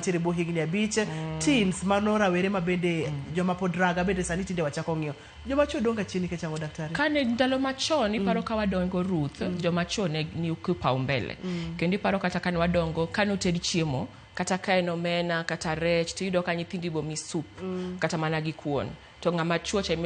mantiere bo higni abich, teens manora were mabende joma pod draga bende sani tinde wachako ng'iyo. Joma chuo donga chini ke chango daktari. Kane ndalo machon iparo ka wadongo Ruth, joma chuo ne ni kipaumbele. Kendo iparo kata kane wadongo kano ted chiemo kata ka en omena kata rech to yudo ka nyithindi bo mi soup kata mana gi kuon. To ng'ama chuo cha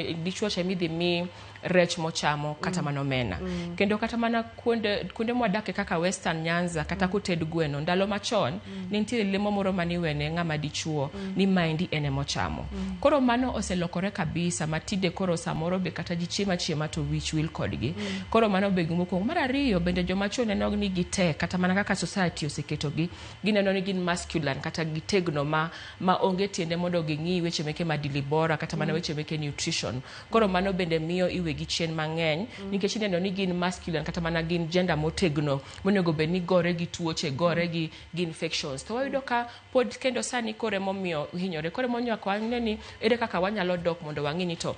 midhi mi rech mochamo kata mana omena. Kendo kata mana kuonde mwadake kaka Western Nyanza kata kuted gweno ndalo machon ne nitiere lemo moro maniwene ng'ama dichuo ni maendi ene mochamo. Koro mano oselokore kabisa matinde koro samoro be kata ji chiema to wich will kodgi. Koro mano be gimoko. Mar ariyo bende joma chuo neno ni gite kata mana kaka society oseketogi gineno ni gin masculine kata gitegno ma onge tiende mondo ging'i weche meke madili bora kata mana weche meke nutrition. Koro mano bende miyo iwe gi chien mang'eny nikech ineno ni gin masculine kata mana gin gender motegno monego be ni gore gi tuoche gore gi infections. To wayudo ka pod kendo sani kore momiyo hinyore kore monyo kwa ni ere kaka wanyalo dok mondo wang'i ni to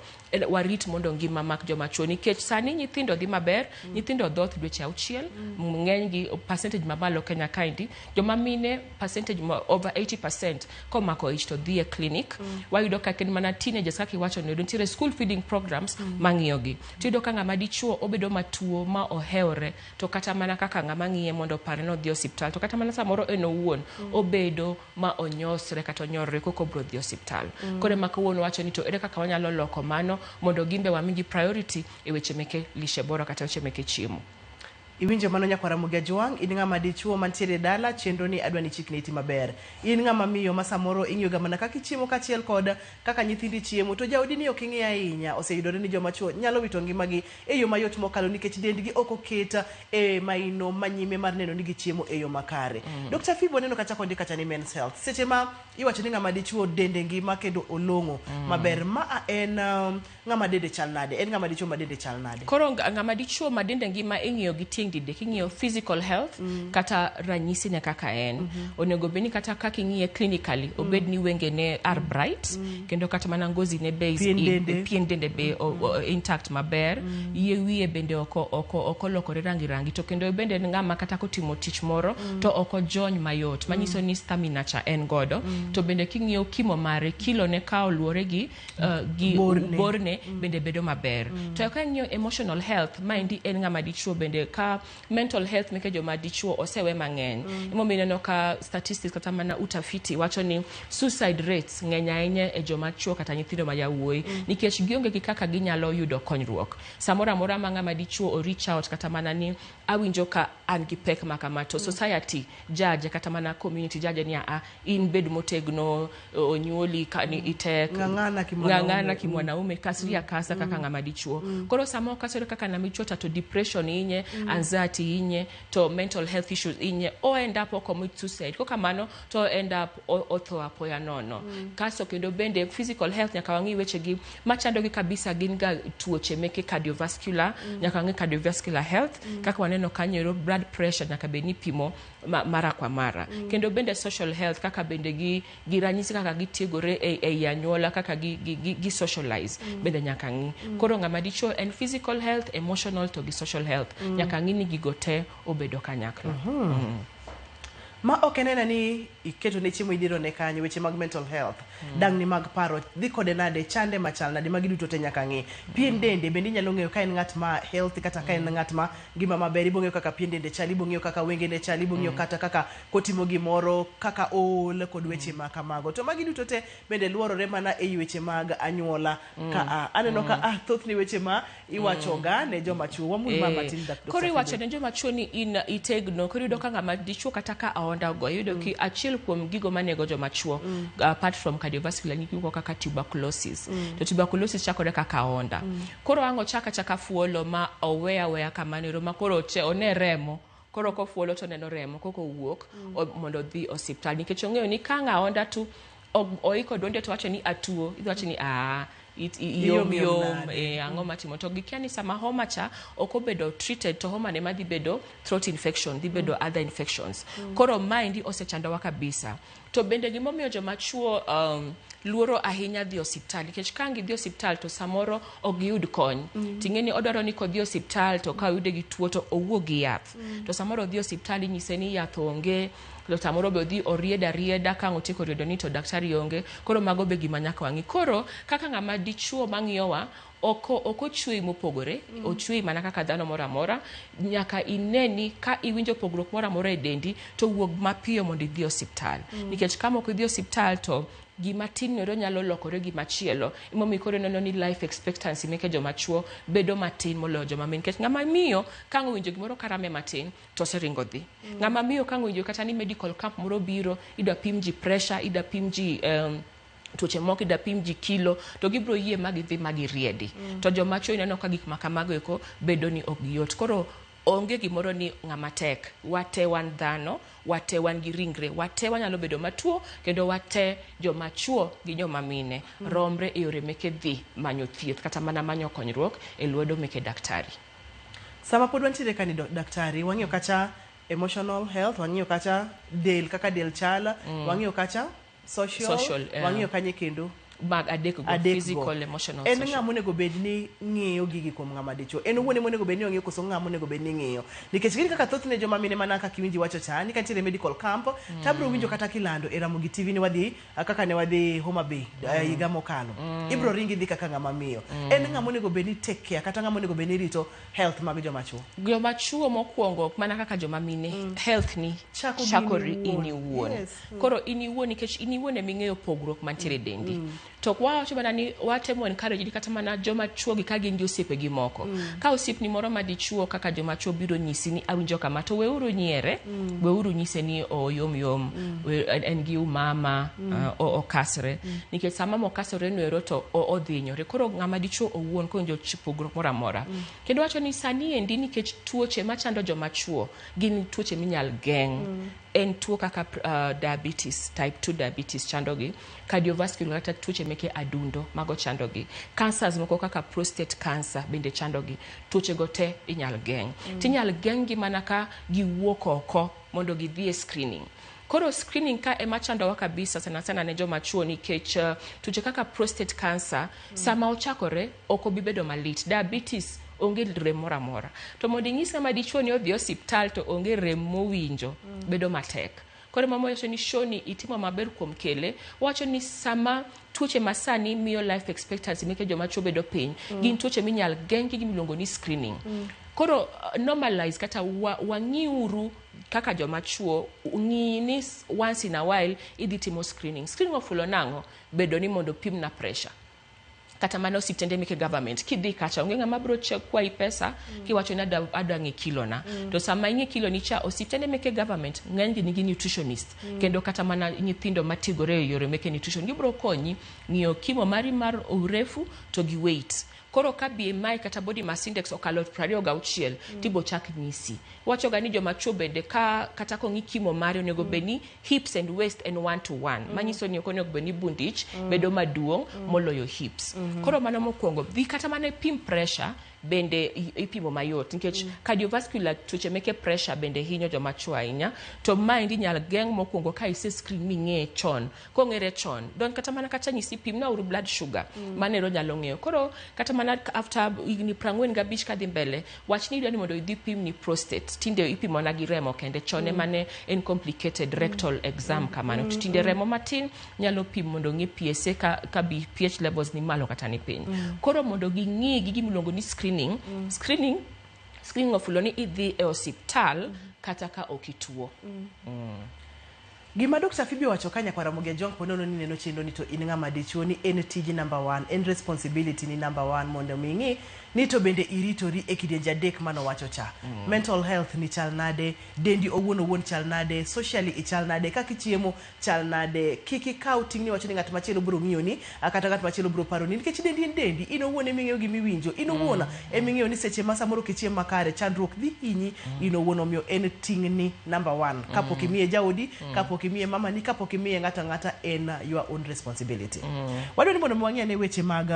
warit mondo ngima mak joma chuo nikech sani nyithindo dhi maber, nyithindo dhoth dweche 6 ng'eny gi percentage mamalo Kenya kaindi, joma mine percentage over 80% komako ich to dhi e clinic. Wayudo ka ken mana teenagers kaka iwacho ne nitiere school feeding programs mang'iyogi. Tiyudo ka ng'ama dichuo obedo matuo ma ohewre to kata mana kaka ng'ama ng'iye mondo pare no dhi osiptal to kata mana samoro en owuon obedo ma onyosre kata onyorre koko bro dhi osiptal. Kore ma kawuono wacho ni to ere kaka wanyalo loko mano mondo gimbe wamigi priority e weche meke lishe bora kata weche meke chiemo. Iwinjo mano nyakwara Mugia Jwang, in ng'ama dichuo mantiere dala chenro ni adwa ni chikni iti maber. In ng'ama miyo ma samoro ing'iyoga mana kaka ichiemo kachiel kod kaka nyithindi chiemo to jaodi ni ok ing'i ahinya. Oseyudore ni joma chuo nyalo wito ngimagi e yo mayot mokalo nikech dendgi ok oketa e maino manyime mar neno ni gichiemo e yo makare. Dr. Fibo neno kacha kondi kacha ni men's health. Seche ma iwacho ni ng'ama dichuo dende ngima kendo olong'o maber ma en ng'ama dende chal nade? En ng'ama dichuo ma dende chal nade? Koro ng'ama dichuo ma dende ngima ing'iyo gi tieng dide king'iyo physical health kata ranyisi ne kaka en onego beni kata kaka ing'iye clinically obed ni wenge ne are bright kendo kata mana ngozi ne be pien dende be intact maber yie wiye bende oko lokore rangi to kendo bende ng'ama kata kotimo tich moro to oko jony mayot manyiso ni stamina cha en godo to bende king'iyo kimo mare kilo ne ka oluore gi borne bende bedo maber. To ka ng'iyo emotional health maendi en ng'ama dichuo bende ka mental health meke joma dichuo osewe mang'eny. Mineno ka statistics kata mana utafiti wacho ni suicide rates ng'eny ahinya e joma chuo kata nyithindo ma yawuoyi nikech gionge gi kaka ginyalo yudo konyruok. Samoro amora ma ng'ama dichuo o reach out kata mana ni awinjo ka an gi pek makama to society judge kata mana community judge ni in bed motegno onyuoli ka ni itek ng'ang'ana kimwanaume kasria kasa kaka ng'ama dichuo. Koro samo kasore kaka na michota to depression inye anxiety inye to mental health issues inye o end up commit suicide koka mano to end up otho apoya nono. Kaso kendo bende physical health nyaka wangi weche gi machando gi kabisa gin ga tuoche meke cardiovascular nyaka wangi cardiovascular health kaka waneno kanyero blood pressure nyaka beni pimo mara kwa mara. Kendo bende social health kaka bende gi ranyisi kaka gitiegore e anyuola kaka gi socialize bende nyaka ngi. Koro ng'ama dichuo en physical health, emotional to gi social health nyaka ngi ni gigote obedo kanyakla. Ma okenena ni iketo ne chiemo idiro ne kanyo weche mag mental health dang ni mag paro dhi kode nade chande machal nade magi duto te nyaka ngi. Pien dende bende nyalo ng'eyo ka en ng'at ma healthy kata ka en ng'at ma ngima maber ibong'eyo kaka pien dende chal ibong'eyo kaka wenge ne chal ibong'eyo kata kaka kotimo gimoro kaka ol kod weche ma kamago to magi duto te bende luorore mana e weche mag anyuola ka aneno ka thoth ni weche ma iwacho ga ne joma chuo wamul mama tin Dr. Koro iwacho ne joma chuo ni in itegno koro yudo ka ng'ama dichuo kata ka ondago yudo ki achiel kuom gigo manego joma chuo apart from cardiovascular nikigo kaka tuberculosis to tuberculosis chakore kaka onda koro ango chaka fuolo ma oweya kamanero ma koro one remo koro ko fuolo to neno remo koko wuok mondo dhi osiptal nikech ong'eyo ni ka ng'a onda tu oiko donde to wacho ni atuo idhi wacho ni yom ang'o matimo to gikiani sama homa cha okobedo treated to homa ne madhi bedo throat infection dhi bedo other infections koro maendi osechandowa kabisa. To bende gimomiyo joma chuo luoro ahinya dhi osiptal nikech ka dhi osiptal to samoro ok giyud kony ting'eni odwaro ni kodhi osiptal to ka oyude gi tuo to owuog gi yath to samoro dhi osiptal inyise ni yath onge to samoro be odhi orieda ka otieko riedo ni to daktari onge koro mago be gima nyaka wang'i koro kaka ng'ama dichuo mang'iyowa oko ochwe mopogore ochwe mana kaka dhano moro amora nyaka ineni ka iwinjo pogruok moro amora e dendi to wuog mapiyo mondo idhi osiptal nikech kama ok idhi osiptal to gima tin nero nyalo lokore gima chielo imomi koro neno ni life expectancy meke joma chuo bedo matin moloyo joma min nikech ng'ama miyo ka owinjo gimoro karame matin to seringo dhi ng'ama miyo ka owinjo kata ni medical camp moro biro idwa pim ji pressure idwa pim ji tuoche moko idwa pim ji kilo to gibro yie magidhi magiriedi to joma chuo ineno ka gik makamago eko bedo ni ok yot koro onge gimoro ni ng'ama tek wate wan dhano wate wan gi ringre wate wanyalo bedo matuo kendo wate joma chuo gi joma mine romre e yore meke dhi manyo thieth kata mana manyo konyruok e lwedo meke daktari. Sama pod wantiere ka ni daktari wang'iyo kacha emotional health wang'iyo kacha del kaka del chala wang'iyo kacha social wang'iyo kanye kendo mag adek go physical emotional social. En ng'ama onego bed ni ng'iyo gigi kuom ng'ama dichuo en wuone monego bed ni ong'iyo koso ng'ama onego bed ni ng'iyo nikech gin kaka thothne joma mine mana kaka iwinji wacho cha ni kantiere medical camp tabro winjo kata kilando e Ramogi TV ni wadhi kaka ne wadhi Homa Bay higa mokalo ibro ringi dhi kaka ng'ama miyo en ng'ama onego bed ni take care kata ng'ama onego bed ni rito health mag joma chuo mokwongo mana kaka joma mine health ni chakori ini wuon koro ini wuon nikech ini wuon eming'eyo pogruok mantiere dendi to wacho bana ni watemo encourage kata mana joma chuo gi ka gin gi osiepe gi moko ka osiepni moro madichuo kaka joma chuo biro nyisi ni awinjo kama to weuru nyiere weuru nyise ni yom en gi umama okasre nikech sama mokasre noero to odhinyore koro ng'ama dichuo owuon konjo pogruok moro amora kendo wacho ni sani endi nikech tuoche machando joma chuo gin tuoche minyal geng en tuo kaka diabetes type 2 diabetes chandogi cardiovascular kata tuoche meke adundo mago chandogi cancers moko kaka prostate cancer bende chandogi tuoche gote inyal geng tinyal geng gi mana ka giwuok oko mondo gidhi screening koro screening ka ema chandowa kabisa sana ne joma chuo nikech tuoche kaka prostate cancer sama ochakore oko bibedo malit diabetes onge rem moro amora to mondo inyis ng'ama dichuo ni odhi osiptal to onge rem mowinjo bedo matek koro mama wacho ni shoni itimo maber kuom kele wacho ni sama tuoche masani miyo life expectancy meke joma chuo bedo piny gin tuoche minyal geng gi miluongo ni screening koro normalize kata wang'iuru kaka joma chuo ng'ini once in a while idhi timo screening ofulo nang'o bedo ni mondo pim na pressure kata mana osiptende meke government kidhi kacha onge ng'ama bro kwai pesa kiwacho ni adwa ng'e kilo na to sama ing'e kilo ni cha osiptende meke government ng'eny nigi nutritionist kendo kata mana nyithindo matigore e yore meke nutrition gibro konyi ng'iyo kimo mari mar urefu to gi weight koro ka BMI kata body mass index okalo 26 tibo chak nyisi wacho ga ni joma chuo bende kata ko ng'i kimo mari onego beni hips and waist en 1:1 manyiso ni okonego beni bundich bedo maduong' moloyo hips koro mano mokwongo dhi kata mana pim pressure bende ipimo mayot nikech cardiovascular tuoche meke pressure bende hinyo joma chuo ahinya to mind inyal geng mokwongo ka ise screen ming'e chon kong'ere chon don kata mana kata nyisi pim na uru blood sugar manero nyalo ng'eyo koro kata mana after igni 45 kadhi mbele wachni idwa ni mondo idhi pim ni prostate tinde ipimo na gi remo kende chone mane en complicated rectal exam kamano tinde remo matin nyalo pim mondo ng'i PSA ka pH levels ni malo kata ni piny koro mondo ging'i gi gimiluongo ni screening ofulo ni idhi e osiptal kata ka okituo Gima Dr. Phoebe wacho kanya kwa Ramogi Jong ponono ni neno chendo ni to in ng'ama dichuo ni en tiji number 1 en responsibility ni number 1 mondo mingi ni to bende iritori e kidienje adek mano wacho cha mental health ni chal nade dendi owuon chal nade socially i chal nade kaka chiemo chal nade kiki counting ni wacho ni ng'at machielo bro ng'iyo ni kata ng'at machielo bro paro ni nikech dendi in owuon eming'eyo gimi winjo in owuon eming'eyo ni seche ma samoro kichiemo makare chandruok dhi hinyi in owuon omiyo en ting ni number 1 kapok imiye jaodi kapok kapok imiye mama ni, kapok imiye ng'ata en your own responsibility. Wadwani mondo mwang'e ne weche mag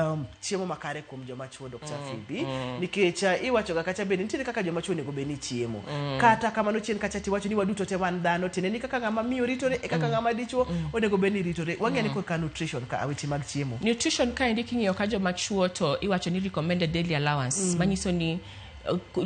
chiemo makare kuom joma chuo, Dr. Phoebe, nikech iwacho ga kacha bende nitiere kaka joma chuo nego beni chiemo. Kata kamano chien kacha tiwacho ni waduto te wan dhano, tiende ni kaka ng'ama miyo ritore e kaka ng'ama dichuo onego beni ritore. Wang'e ni ka nutrition ka weche mag chiemo. Nutrition ka indi king'iyo ka joma chuo to iwacho ni recommended daily allowance, manyiso ni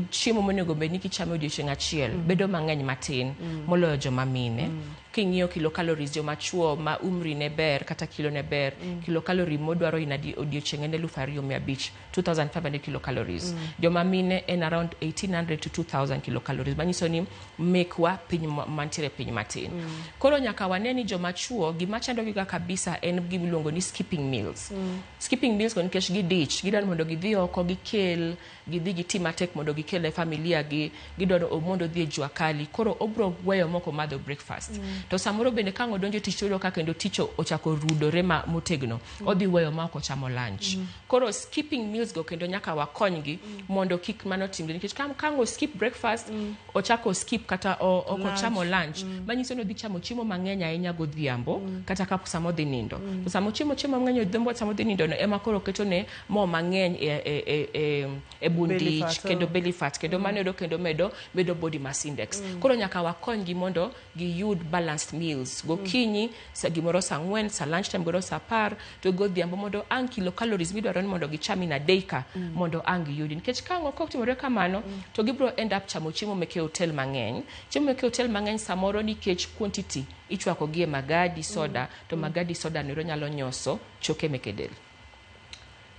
chiemo monego bed ni kichamo odiochieng' achiel bedo mang'eny matin moloyo joma mine. King'iyo kilocalories joma chuo ma umri ne ber kata kilo ne ber, kilocalorie modwaro in odiochieng' en 2,500 2,500 kilocalories. Joma mine en around 1,800 to 2,000 kilocalories, manyiso ni mekwa piny mantiere piny matin. Koro nyaka wane ni joma chuo gima chando giga kabisa en gimiluongo ni skipping meals. Skipping meals ko nikech gidich, gidwaro mondo gidhi oko gikel, gidhi gitim matek mondo gikel ne familia gi, gidwaro mondo dhi e jua kali, koro obro weyo moko madho breakfast. To samoro bende kango donjo tich tulo ka kendo ticho ochako rudore motegno, odhi weyo ma ok ochamo lunch. Koro skipping meals go kendo nyaka wakonygi mondo kik mano timre, nikech kango skip breakfast, ochako skip kata ok ochamo lunch, manyiso ni odhi chamo chiemo mang'eny ahinya godhiambo kata ka samo dhi nindo. To samo chiemo mang'eny godhiambo samo dhi nindo no ema koro keto ne mo mang'eny e bundich kendo belly fat kendo mano kendo medo body mass index. Koro nyaka wakonygi mondo giyud balanced meals. Gokinyi sa gimoro sa 4, sa lunch time goro sa 10, to godhiambo mondo ang kilocalories midwaro ni mondo gicham in a day ka mondo ang yudi. Nikech kango kok timore kamano to gibro end up chamo chiemo meke hotel mang'eny. Chiemo meke hotel mang'eny samoro nikech quantity ichwako gie magadi soda, to magadi soda nero nyalo nyoso choke meke del.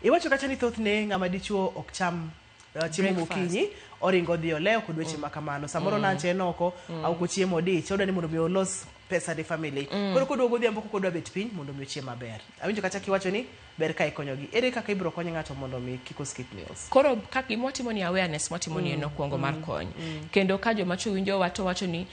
Iwacho kacha ni thothne ng'ama dichuo ok cham chiemo mokinyi, oringo dhi olewo kod weche makamano. Samoro nanche noko au ko chiemo dich, oda ni mondo mi olos pesa de family. Koro koduogo godhiambo kodwa bet piny mondo mi ochiem maber. Awinjo kacha kiwacho ni ber ka ikonyogi. Ere kaka ibro konyo ng'ato mondo mi kik skip meals? Koro kaka gimotimo ni awareness, motimo ni eno kuongo mar kony. Kendo ka joma chuo winjo wacho ni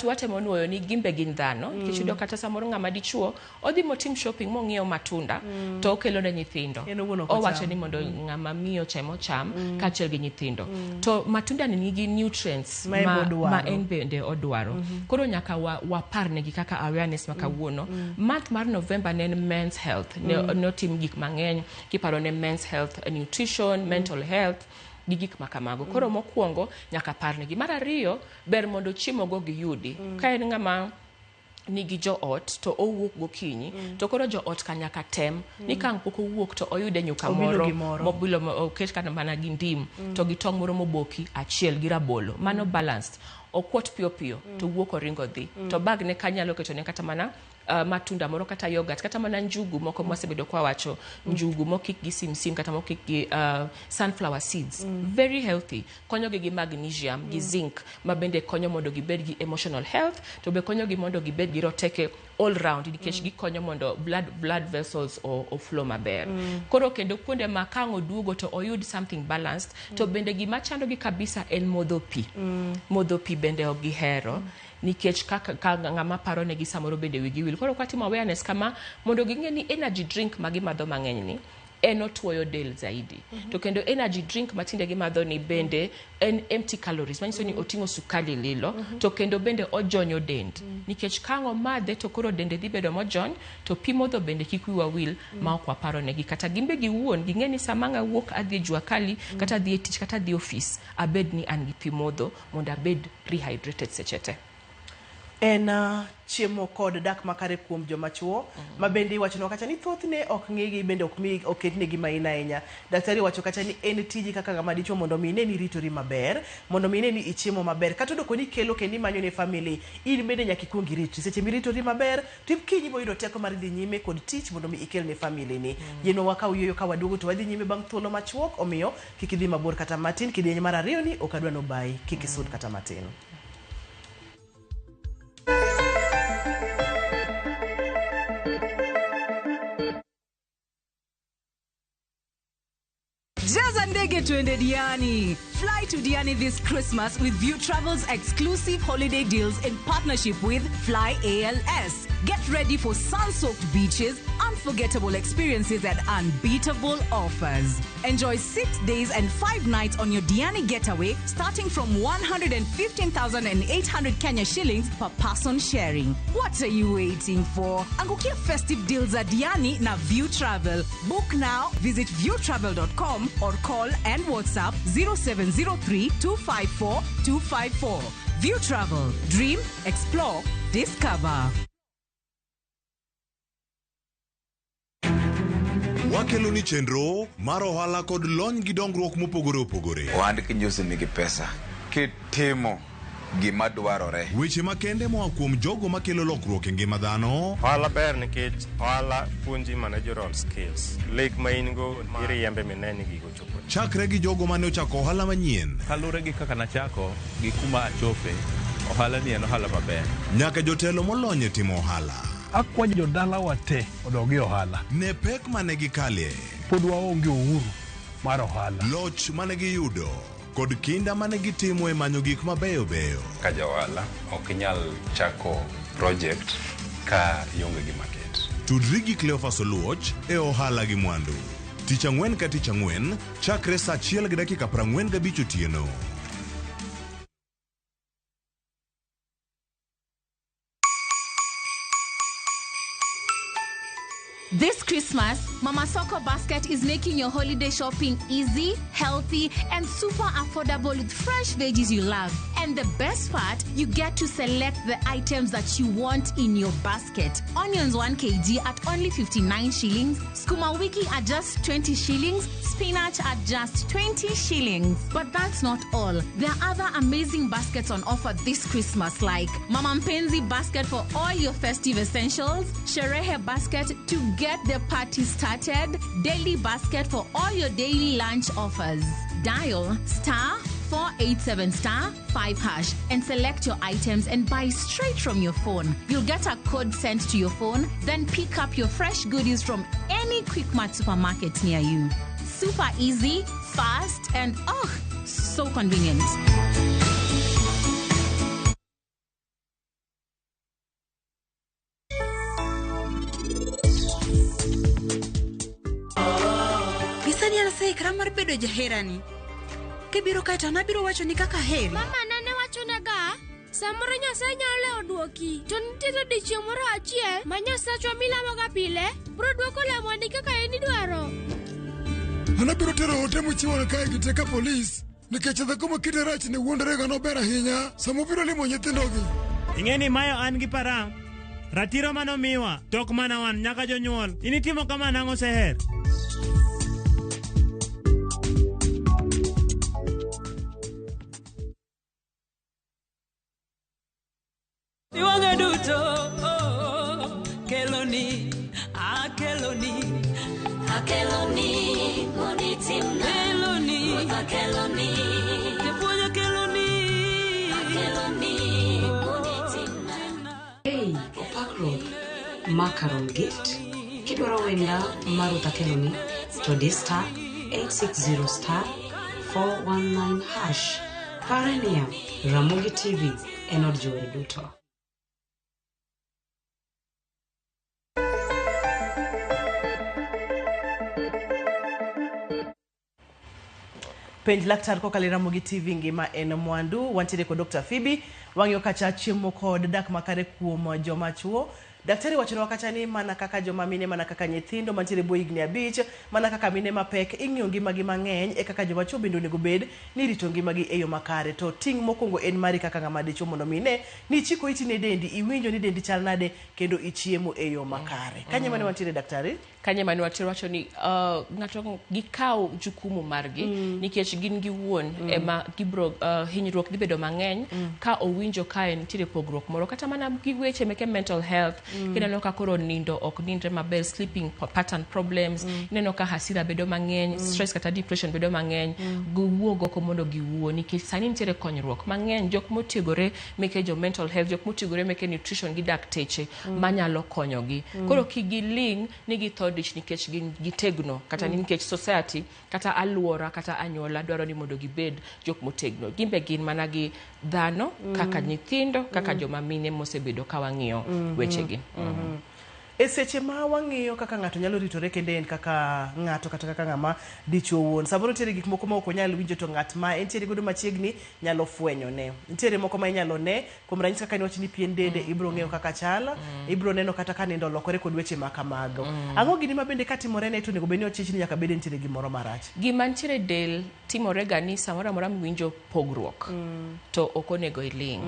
watemo nuoyo ni gimbe gin dhano, kichudo kata samoro ng'ama dichuo odhi motim shopping mong'iew matunda to okelo ne nyithindo. Owacho ni mondo ng'ama miyo cham kaachiel gi nyithindo. To matunda ni nigi nutrients ma en bende odwaro. Koro nyaka waparne gi kaka awareness makawuono. Month mar November ne men's health. No tim gik mang'eny kiparo ne men's health, nutrition, mental health, gi gik makamago. Koro mokwongo nyaka parne gi. Mar ariyo ber mondo chiemo go giyudi. Ka en ng'ama nigi jo ot to owuok gokinyi, to koro jo ot ka nyaka tem ni kang pok owuok to oyude nyuka moro mobilo oket kana mana gi ndim to gi tong' moro moboki achiel gi rabolo, mano balanced. Okwot piyo to wuok oringo dhi, to bag ne kanyalo keto ne kata mana matunda moro kata yogurt kata mana njugu moko mwasebedo kwa wacho, njugu mokik gi simsim kata mokik gi sunflower seeds, very healthy, konyo gi magnesium gi zinc, ma bende konyo mondo gibed gi emotional health, to be konyo gi mondo gibed gi roteke all round, nikech gikonyo mondo blood vessels o flow maber. Koro kendo kuonde ma kango duogo to oyud something balanced, to bende gima chando gi kabisa en modho pi. Modho pi bende ogihero, nikech kaka ng'ama paro ne gi samoro bende wigi wil. Koro kwatimo awareness kama mondo ging'e ni energy drink magimadho mang'eny ni en otuoyo del zaidi. To kendo energy drink matinde gimadho ni bende en empty calories, manyiso ni oting'o sukari lilo, to kendo bende ojonyo dend. Nikech kango madhe to koro dende dhi bedo mojony, to pi modho bende kik wiwa wil ma ok waparo ne gi. Kata gimbe giwuon ging'e ni sama ng'a wuok adhi e jua kali kata dhi e tich kata dhi office, abed ni an gi pi modho mondo abed rehydrated sechete. En chiemo kod dak makare kuom joma chuo, ma bende iwacho no kacha ni thothne ok ng'igi bende oketne gi maina ahinya. Daktari wacho kacha ni en tiji kaka ng'ama dichuo mondo mi ine ni ritori maber, mondo mi ine ni ichiemo maber, kata doko ni kelo kendi manyo ne family, in bende nyaka ikuongi ritri. Seche miritori maber, to kinyi boyudo teko mar dhi nyime kod tich mondo mi ikel ne family ni. Yeno wakaw yuyo ka waduogo to wadhi nyime bang' thuolo machuok, omiyo kik idhi mabor kata matin. Kidieny mar ariyo ni ok adwa no bai, kik isud kata matin. Jaza Pandege tuende Diani. Fly to Diani this Christmas with View Travel's exclusive holiday deals in partnership with Fly ALS. Get ready for sun-soaked beaches, unforgettable experiences and unbeatable offers. Enjoy 6 days and 5 nights on your Diani getaway starting from 115,800 Kenya shillings per person sharing. What are you waiting for? Angukia festive deals at Diani na View Travel. Book now, visit viewtravel.com or call and WhatsApp 0703 254 254. View Travel. Dream, explore, discover. Wakeloni chenro mar ohala kod lony gi dongruok mopogore opogore. Ohand kinyosi nigi pesa kitimo gima dwarore. Weche makende moa kuom jogo makelo lokruok e ngima dhano. Ohala ber nikech ohala puonji managerial skills. Lek ma in go iriembe mineni gigo chopo. Chakre gi jogo mane ochako ohala manyien. Kalure gi kaka nachako gi kuma achope, ohala ni en ohala maber. Nyaka jotelo molony e timo ohala. Akwanyo jodala wate odogi ohala. Ne pek mane gikalie. Pod waonge uhuru mar ohala. Loch mane giyudo kod kinda mane gitimo e manyo gik mabeyo beyo. Ka jawala ok nyal chako project ka ionge gi market. Tudri gi Cleophas Oluoch e ohala gi mwandu. Tich ang'wen ka tich ang'wen chakre saa 1:45 otieno. This Christmas, Mama Soko Basket is making your holiday shopping easy, healthy, and super affordable with fresh veggies you love. And the best part, you get to select the items that you want in your basket. Onions 1 kg at only 59 shillings, skuma wiki at just 20 shillings, spinach at just 20 shillings. But that's not all. There are other amazing baskets on offer this Christmas, like Mama Mpenzi basket for all your festive essentials, Sherehe basket to get the party started, daily basket for all your daily lunch offers. Dial *487*5# and select your items and buy straight from your phone. You'll get a code sent to your phone, then pick up your fresh goodies from any Quickmart supermarket near you. Super easy, fast, and so convenient. Kramar bedo jaherani. Kibiro kata nabiro wacho ni kaka heri. Mama nane wacho naga samoro Nyasaye nyalo oduoki. To nitiere dichieng' moro achiel ma Nyasachwa milamoga pile biro duoko lemoni kaka en idwaro. Anabiro tero ote mochiwo kae gi teka polis nikech dhako makite rach ne wuondrega nober ahinya samo biro limo nyithindogi. Ing'eni mayo an gi param ratiro manomiwa tok mana wan nyaka jonyuol. Initimo kama nang'o seher. Iwanga duto keloni bonitimna keloni tepuonyo keloni bonitimna. Hey, Opak Road Macaron Gift kidwaro wenda maruta keloni to D*860*419# Parenia Ramogi TV enod jowere duto. Penj laktar kokalo Ramogi TV ngima en mwandu. Wantiere ko Dr. Phoebe wang'yo kacha chiemo kod dak makare kuom joma chuo. Daktari wachona wakacha ni mana kaka joma mine, mana kaka nyithindo mantiere bo higni 5, mana kaka mine mapek ing'iyo ngimagi mang'eny e kaka joma chuo bende onego bed ni rito ngimagi e yo makare. To ting' mokwongo en mari kaka ng'ama dichuo mondo mine ni chiko iti ne dendi, iwinjo ni dendi chal nade kendo ichiemo e yo makare. Kanye mane wantiere daktari? Kanye mane wantiere wacho ni ng'ato gikaw jukumu margi nikech gin giwuon ema gibro hinyruok dhi bedo mang'eny ka owinjo ka nitiere pogruok moro kata mana gi weche meke mental health Kineno ka koro nindo ok nindre maber, sleeping pattern problems, ineno ka hasira bedo mang'eny, stress kata depression bedo mang'eny, guwuogo ko mondo giwuo nikech sani nitiere konyruok mang'eny, jok motiegore meke jo mental health, jok motiegore meke nutrition gi dakteche manyalo konyogi. Koro kigiling ni githodich nikech gitegno kata nikech society kata aluora kata anyuola dwaro ni mondo gibed jok motegno. Gimbe gin mana gi dhano kaka nyithindo kaka joma mine mosebedo ka wang'iyo wechegi. E seche ma wang'iyo kaka ng'ato nyalo ritore kende en kaka ng'ato kata kaka ng'ama dichuo wuon. Samoro nitiere gik moko ma ok onyal winjo to ng'at ma entiere godo machiegni nyalo fwenyo ne. Nitiere moko ma inyalo ne, kuom ranyisi kaka niwacho ni pien dende ibro ng'eyo kaka chalo, ibro neno kata ka nindo lokore kod weche ma kamago. Ang'o gini ma bende ka timore ne to nego beni ochich ni nyaka bede nitiere gimoro marach. Gima nitiere del timore ga ni samoro amora miwinjo pogruok to ok onego iling.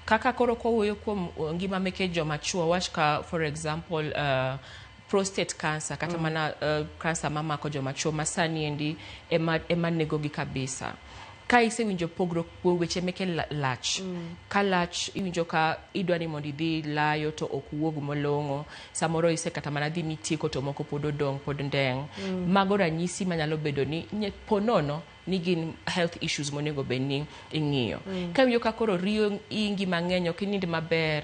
Kaka koro kowuoyo kuom ngima meke joma chuo, wach ka for example prostate cancer kata mana cancer mamako joma chuo masani endi ema negogi kabisa. Ka isewinjo pogruok kuom weche meke lach, ka lach iwinjo ka idwa ni mondo idhi layo to ok wuog molong'o, samoro ise kata mana dhi mitieko to moko pod odong' pod ndeng', mago ranyisi manyalo bedo ni ponono ni gin health issues monego bedni ing'iyo. Ka winjo ka koro riyo ingi mang'eny ok inind maber,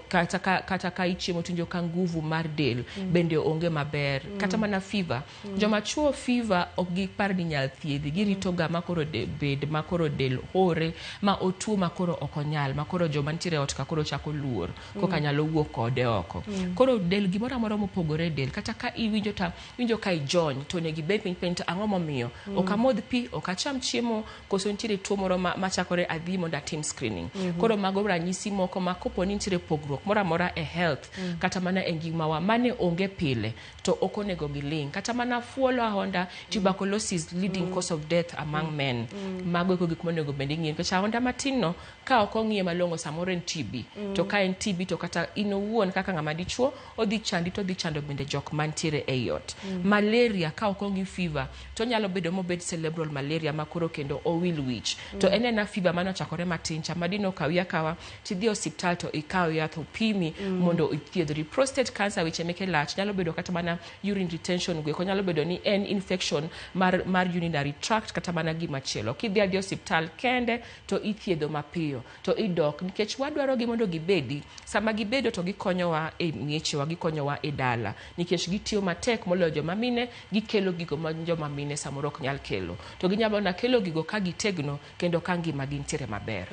kata ka ichiemo tinjo ka nguvu mar del bende onge maber, kata mana fever. Joma chuo fever ok gipar ni nyal thiedhi, girito ga makoro bed makoro del hore ma otuo makoro ok onyal, makoro joma nitiere ot ka koro chako luor koka nyalo wuok kode oko. Koro del gimoro amora mopogore del, kata ka iwinjo ka ijony to ne gibed piny to ang'o momiyo ok amodh pi, ok acham chiemo, koso nitiere tuo moro machakore adhi mondo atim screening. Koro mago ranyisi moko ma kopo ni nitiere pogruok moro amora e health kata mana e ngimawa mane onge pile to ok onego giling. Kata mana fuolo ahonda, tuberculosis leading cause of death among men, mago eko gik monego bende ing'iyo nikech ahonda matin no ka ok ong'iye malong'o samoro en TB, to ka en TB to kata in owuon kaka ng'ama dichuo odhi chandi to odhi chando bende jok mantiere e ot. Malaria ka ok ong'i fever to nyalo bedo mobed cerebral malaria makoro kendo owil wich, to en fever mano chakore matin cha madino kawi akawa tidhi osiptal to ikaw yath opimi mondo ithiedhri. Prostate cancer weche meke lach nyalo bedo kata mana urine retention gweko, nyalo bedo ni en infection mar urinary tract kata mana gimachielo. Kidhi adhi osiptal kende to ithiedho mapiyo to idok, nikech wadwaro gi mondo gibedi sama gibedo to gikonyowa e miechewa, gikonyowa e dala, nikech gitiyo matek moloyo joma mine, gikelo gigo ma joma mine samoro ok nyal kelo, to ginyalo na kelo gigo ka gitegno kendo ka ngima gi nitiere maber.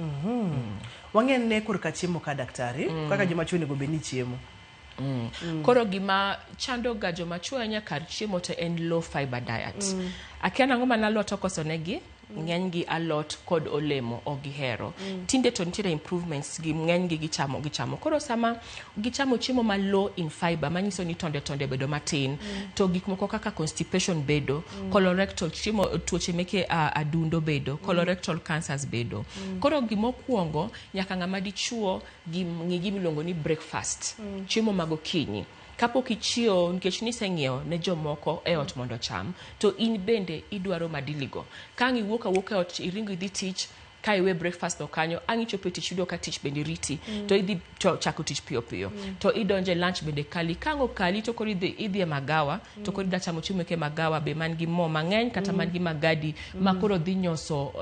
Wang'en ne korka chiemo ka daktari, kaka joma chuo nego beni chiemo. Koro gima chando ga joma chuo anya kar chiemo to en low fiber diet. Akiana ng'oma na lot okoso negi ng'eny gi alot kod olemo o gihero. Tinde to nitiere improvements gi ng'eny gi gichamo. Koro sama gichamo chiemo ma low in fiber manyiso ni tonde bedo matin, to gik moko kaka constipation bedo, colorectal chiemo tuoche meke adundo bedo, colorectal cancers bedo. Koro gimokuongo nyaka ng'ama dichuo ng'igi milongo ni breakfast, chiemo magokinyi. Kapok ichiew nikech niseng'iewo ne jomoko e ot mondo cham, to in bende idwaro madiligo. Ka iwuok e ot iringo idhi tich, ka iwe breakfast no kanyo, ang'ichopo tich yudo ka tich bende riti, to idhi chako tich piyo. To idonje lunch bende kali. Kango kali to koro idhi e magawa, to koro idhi chamo chiemo ke magawa be man gi mo mang'eny kata man gi magadi makoro dhi nyoso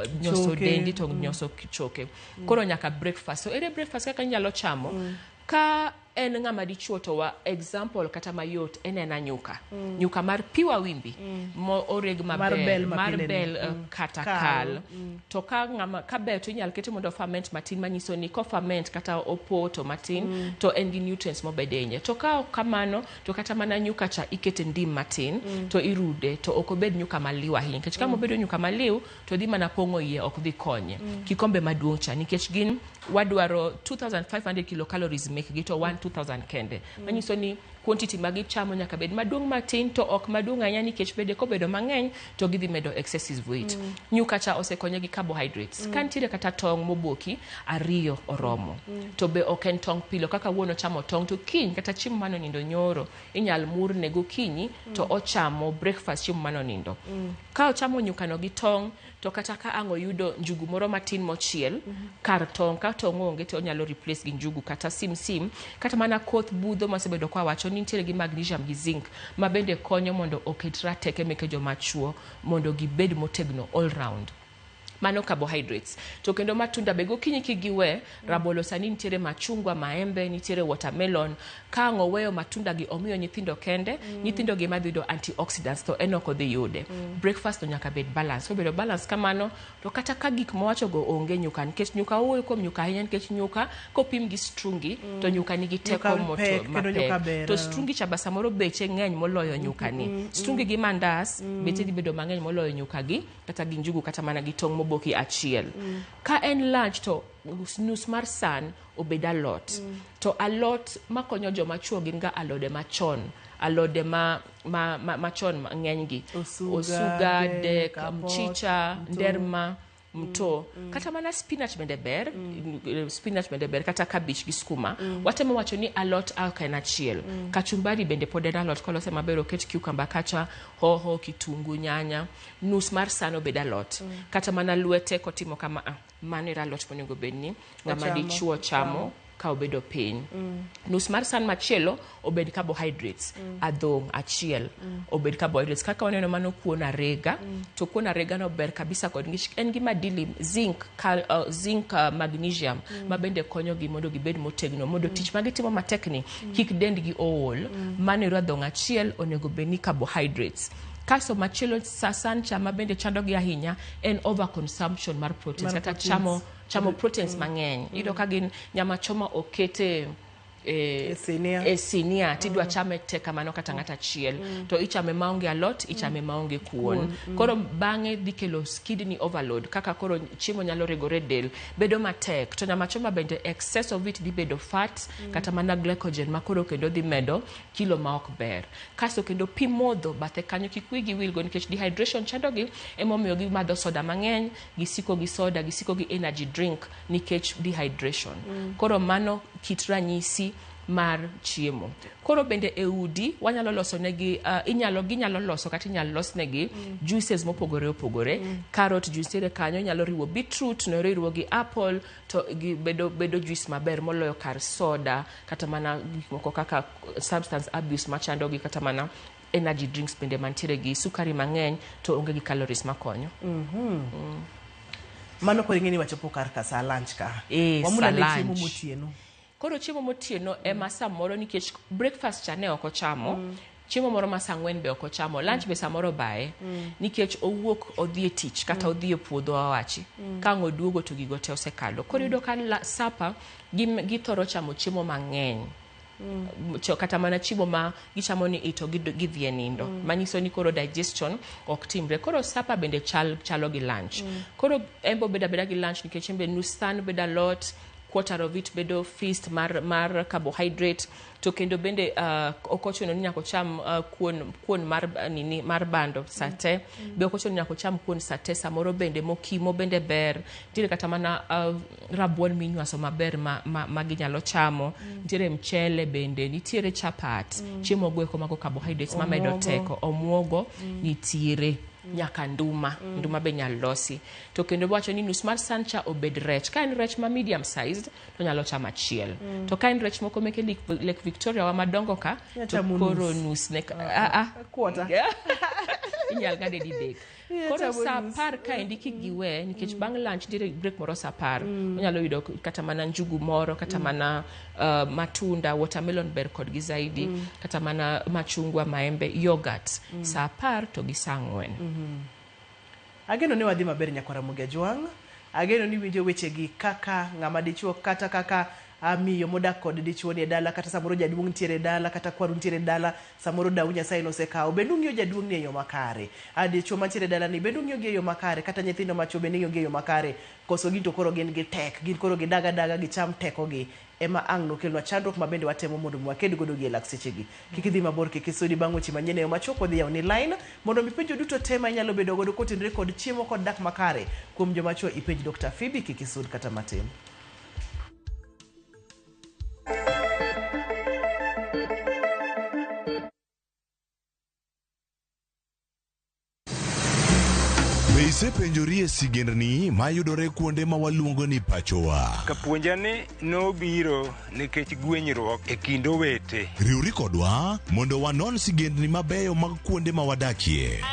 dendi to nyoso choke. Koro nyaka breakfast. So ere breakfast kaka inyalo chamo? Ka en ng'ama dichuo to wa example kata mayot en nyuka. Nyuka mar piwa wimbi mo oreg maber, mar bel kata kal. To ka bel to inyal kete mondo ferment matin, manyiso ni ko ferment kata opoto matin to en gi nutrients mobedenye. To ka kamano to kata mana nyuka cha ikete ndim matin to irude, to ok obed nyuka maliw ahinya, nikech kama obedo nyuka maliw to dhi mana pong'o iye, ok dhi konye. Kikombe maduong' cha, nikech gin wadwaro 2500 kilocalories make gi to 2000 kende. Manyiso ni quantity magi chamo nyaka bed maduong' matin to ok maduong' ahinya nikech bede kobedo mang'eny to gidhi medo excessive weight. Nyuka cha osekonyo gi carbohydrates. Ka nitiere kata tong' moboki 2 oromo. To be ok en tong' pilo kaka wuono chamo tong' to kiny kata chiemo mano nindo nyoro inyal murne gokinyi to ochamo breakfast chiemo mano nindo. Ka ochamo nyuka no gi tong' to kata ka ang' oyudo njugu moro matin mochiel kar tong' ka tong' onge to onyalo replace gi njugu kata sim kata mana koth budho masebedo kwa wacho ni nitiere gi magnesium gi zinc ma bende konyo mondo oket rateke meke joma chuo mondo gibed motegno all round. Mano carbohydrates. To kendo matunda be gokinyi kigiwe rabolo sani nitiere machungwa, maembe, nitiere watermelon. Ka ang' oweyo matunda gi omiyo nyithindo kende, nyithindo gi madhido antioxidants to enok odhi yude. Breakfast to nyaka bed balance. So bedo balance kamano to kata ka gik mowacho go onge nyuka nikech nyuka owuoyo kuom nyuka ahinya nikech nyuka kopim gi strungi to nyuka nigi teko moto mapek. To strungi cha samoro beche ng'eny moloyo nyuka ni. Strungi gi mandas beche dhi bedo mang'eny moloyo nyuka gi kata gi njugu kata mana gi tong' moboki achiel. Ka en lunch to nus mar san obed alot. To alot makonyo joma chuo gin ga alode machon. Alode machon ng'eny gi. Osuga, dek, mchicha, nderma, mto. Kata mana spinach bende ber, kata cabbage gi skuma. Watemo wacho ni alot aka en achiel. Kachumbari bende pod en alot kolose maber oket cucumber kacha, hoho, kitungu, nyanya. Nus mar san obed alot. Kata mana lwete kotimo kama mano era alot monego bedni ng'ama dichuo chamo ka obedo piny. Nus mar san machielo obed carbohydrates. Adhong' achiel obed carbohydrates. Kaka waneno mano kuon arega, to kuon arega no ber kabisa kod en gi madili zinc, magnesium ma bende konyo gi mondo gibed motegno mondo tich magitimo matekni kik dendgi ool. Mano era adhong' achiel onego bedni carbohydrates. Kaso machielo sasan chama bende chando gi ahinya en overconsumption mar proteins. Kata chamo proteins mang'eny. Iyudo ka gin nyama choma okete sinia tidwa chame te kamano kata ng'ata achiel to ichame maonge alot, ichame maonge kuon. Koro bang'e dhi kelo kidney overload kaka koro chiemo nyalo regore del bedo matek. To nyama choma bende excess of it dhi bedo fat kata mana glycogen ma koro kendo dhi medo kilo ma ok ber. Kaso kendo pi modho bathe kanyo kik wigi wilgo nikech dehydration chandogi emomiyo gi madho soda mang'eny, gisiko gi soda, gisiko gi energy drink nikech dehydration. Koro mano kit ranyisi mar chiemo. Koro bende e udi wanyalo loso negi ginyalo loso kata inyalo los negi juices mopogore opogore. Carrot juice ere kanyo inyalo riwo beetroot no riwo gi apple to bedo juice maber moloyo kar soda kata mana gik moko kaka substance abuse machando gi kata mana energy drinks bende mantiere gi sukari mang'eny to onge gi calories makonyo. Mano koro ing'eni wachopo kar sa lunch ka. Wamula le chiemo motieno. Koro chiemo motieno ema samoro nikech breakfast cha ne ok ochamo, chiemo moro ma saa 4 be ok ochamo, lunch be samoro bae nikech owuok odhi e tich kata odhi e puodho awachi. Ka oduogo to gigo te osekalo. Koro yudo ka sapa githoro chamo chiemo mang'eny. Kata mana chiemo ma gichamo ni ito gidhi e nindo. Manyiso ni koro digestion ok timre. Koro sapa bende chalo gi lunch. Koro embo beda gi lunch nikech embe nus san beda lot, quarter of it bedo feast mar carbohydrate. To kendo bende okochuno ni nyako cham kuon mar bando sate. Be okochuno nyako cham kuon sate samoro bende mokimo bende ber. Nitiere kata mana rabuon minywaso maber ma ginyalo chamo. Nitiere mchele bende, nitiere chapat. Chiemo gweko mago carbohydrates mamedo teko. Omuogo nitiere. Nyaka nduma be nyalo losi. To kendo wacho ni nus mar sancha obed rech. Ka en rech ma medium sized to nyalo chama achiel. To ka en rech moko meke Lake Victoria wa madongo ka to koro nus ne quarter. Inyal gade di dek. Koro sa par ka indi kigiwe nikech bang lunch dire break moro sa par. Onyalo yudo kata mana njugu moro kata mana matunda, watermelon ber kod gi zaidi, kata mana machungwa, maembe, yogurt. Sa par to gi saa 4. Ageno ne wadhi maber nyakwara Mugia Jwang'. Ageno ni winjo weche gi kaka ng'ama dichuo kata kaka miyo modak kod dichuo ni dala kata samoro jaduong ntiere dala kata kwaru ntiere dala samoro dau Nyasaye nosekao bendu ng'iyo jaduong ni e yo makare dichuo mantiere dala ni bendu ng'iyo gi e yo makare kata nyithindo macho bendu ng'iyo gi e yo makare koso gin to koro gin gi tek gin koro gidaga gicham teko gi ema ang' nokelwa chandruok mabende watemo mondo mwaked godo gi e lak sechegi kik idhi mabor kik isudi bang' weche manyien e yo machoko dhi yaw ni line mondo mipenjo duto tema inyalo bedo godo kotenore kod chiemo kod dak makare kuom jomachuo ipenj Dr. Phoebe kik isud kata matin. Isepenjori e sigendni mayudore kuonde ma waluongo ni pachowa. Kapuonjani nobiro nikech gwenyruok e kind owete. Riwri kodwa mondo wanon sigendni mabeyo mag kuonde ma wadakie.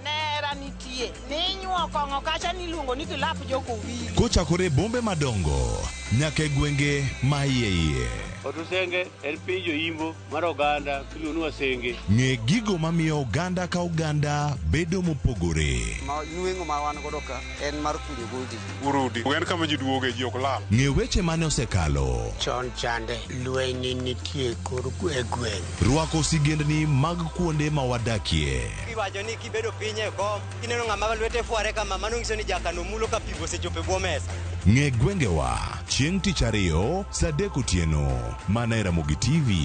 Nera nitie. Ninyuo kongo kacha niluongo ni kilap joko wili. Kochakore bombe madongo nyaka e gwenge ma iye. Otusenge en piny joimbo mar oganda kiluonu wasenge. Ng'e gigo mamiyo oganda ka oganda bedo mopogore. Nueng'o ma wan godo ka en mar kunyo gogi. Urudi. En kama ji duoge ji ok lal. Ng'e weche mane osekalo. Chon chande lweny nitie kor gweng'. Rwako sigendni mag kuonde ma wadakie. Iwacho ni kibedo piny e kom, kineno ng'ama lwete fuare kama mano nyiso ni jakano mulo ka pi osechopo e bwo mesa. Ng'e gwengewa chieng' tich ariyo saa 3 otieno mana e Ramogi TV.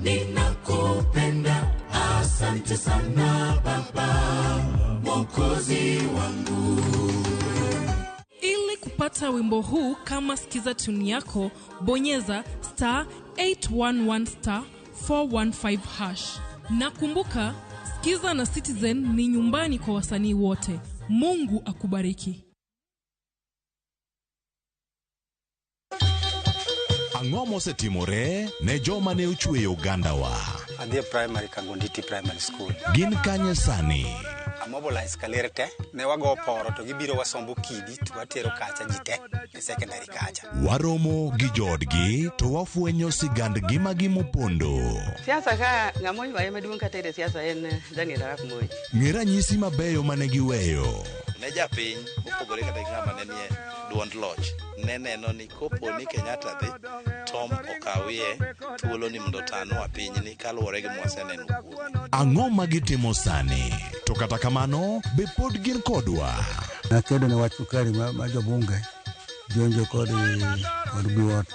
Ninakupenda, asante sana Baba Mwokozi wangu. Ili kupata wimbo huu kama sikiza tuni yako, bonyeza *811 *415#. Nakumbuka Skiza na Citizen ni nyumbani kwa wasanii wote. Mungu akubariki. Ang'o mosetimore ne joma ne ochweyo ogandawa? Adhi primary Kangonditi Primary School. Gin kanye sani? Amobilize kalerte ne wago poro to gibiro wasombo kidi to watero kacha jite e secondary kacha. Waromo gi jodgi to wafwenyo sigandgi magimopondo. Siasa ka ng'amo ywaye maduong' kata e siasa en Daniel Arap Moi. Ng'e ranyisi mabeyo mane giweyo. Ne japiny opogore kata ng'ama ne nie duond loch ne neno ni kopo ni Kenyatta dhi Tom okawie thuolo ni mondo tano pinyni kaluwore gi mwaseneno kuome. Ang'o magitimo sani? To kata kamano be pod gin kodwa. Nakedo ne wach sukari ma jobunge jonjo kod biwot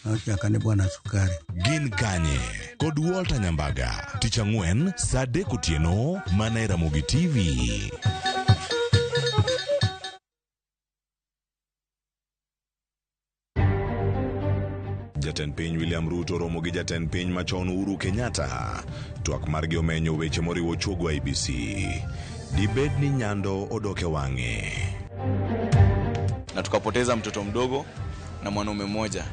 nochaka ni bwana sukari. Gin kanye kod Walter Nyambaga tich ang'wen saa 3 otieno mana e Ramogi TV. Jatend piny William Ruto romo gi jatend piny machon Uhuru Kenyatta. Twak margi omenyo weche moriwo chuogwa IBC. Dibed ni nyando odoke wang'e. Na tukapoteza mtoto mdogo na mwanaume mmoja.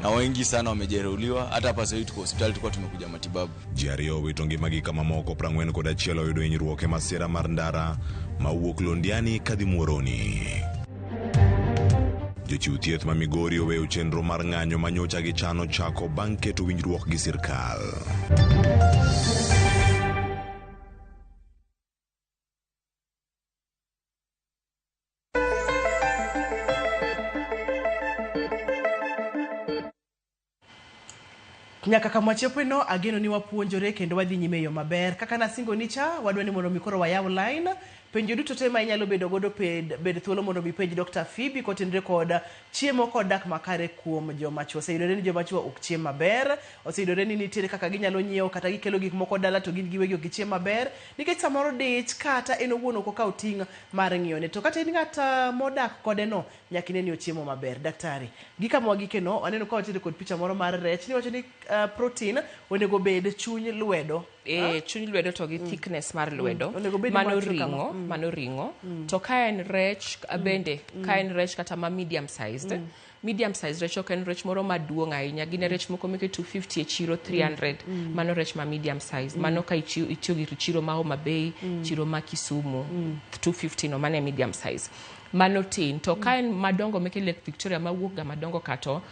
Na wengi sana wamejeruhiwa, hata hapa sasa tuko hospitali tulikuwa tumekuja matibabu. Jiario wito ngimagi kama moko 41 oyudo hinyruok e masira mar ndara mawuok Londiani kadhi Muoroni. Jochiw thieth ma Migori oweyo chenro mar ng'anyo manyocha gi chano chako bang' keto winjruok gi sirkal. Nyaka kama chepeno ageno ni wapuonjore kendo wadhi nyime yo maber. Kaka nasingo nicha wadwa ni mondo mikoro wayaw line. Penjo duto tema inyalo bedo godo bed thuolo mondo mipenj Dr. Phoebe kotenore kod chiemo kod dak makare kuom jomachuo. Oseyudore ni jomachuo ok chiem maber, oseyudore ni nitiere kaka ginyalo nyiewo kata gikelo gik moko dala to gin giwegi ok gichiem maber nikech samoro dich kata en owuon ok okaw ting' mar ng'iyone. To kata in ng'at modak kode no nyaka ine ni ochiemo maber. Daktari, gika mwagikeno aneno ka watiere kod picha moro mar rech ni wacho ni protein onego bed chuny lwedo. Chuny lwedo to gi thickness mar lwedo. Mano ringo. To ka en rech bende, ka en rech kata ma medium sized. Medium size rech ok en rech moro maduong' ahinya. Gine rech moko meke 250 e chiro 300. Mano rech ma medium size. Mano ka itiyo gi chiro ma Homa Bay, chiro ma Kisumu 250 no mano medium size. mano tin to ka en madongo meke Lake Victoria mawuok ga madongo kato